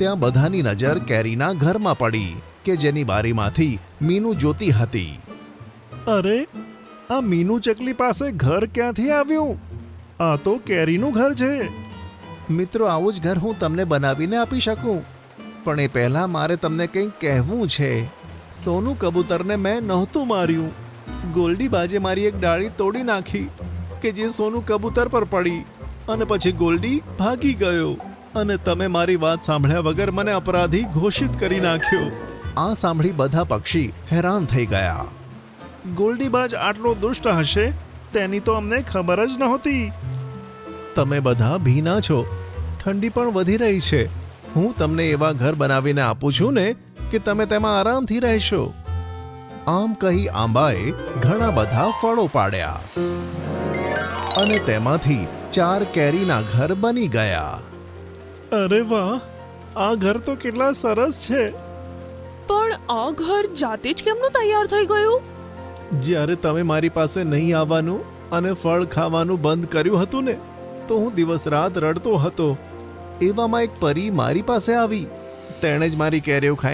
ત્યાં બધાની નજર કેરીના ઘરમાં પડી કે જેની બારીમાંથી મીનુ જોતી હતી. અરે, આ મીનુ ચકલી પાસે ઘર ક્યાંથી આવ્યું? આ તો કેરીનું ઘર છે. મિત્રો, આવું જ ઘર હું તમને બનાવીને આપી શકું, પણ એ પહેલાં મારે તમને કંઈક કહેવું છે. સોનું કબૂતરને મેં નહોતું માર્યું. ગોલ્ડી બાજે મારી એક ડાળી તોડી નાખી કે જે સોનું કબૂતર પર પડી, અને પછી ગોલ્ડી ભાગી ગયો અને તમે મારી વાત સાંભળ્યા વગર મને અપરાધી ઘોષિત કરી નાખ્યો. આ સાંભળી બધા પક્ષી હેરાન થઈ ગયા. ગોલ્ડીબાજ આટલો દુષ્ટ હશે તેની તો અમને ખબર જ નહોતી. તમે બધા ભીના છો, ઠંડી પણ વધી રહી છે. હું તમને એવા ઘર બનાવીને આપું છું ને કે તમે તેમાં આરામથી રહેશો. આમ કહી આંબાએ ઘણા બધા ફળો પાડ્યા અને તેમાંથી 4 કેરીના ઘર બની ગયા. અરે વાહ, આ ઘર તો કેટલા સરસ છે. પણ આ ઘર જાતે જ કેમનું તૈયાર થઈ ગયું? જ્યારે તમે મારી પાસે નહીં આવવાનું અને ફળ ખાવાનું બંધ કર્યું હતું ને, તો હું દિવસ રાત રડતો હતો. એવામાં એક પરી મારી પાસે આવી. તેણે જ મારી કેરીઓ ખાઈને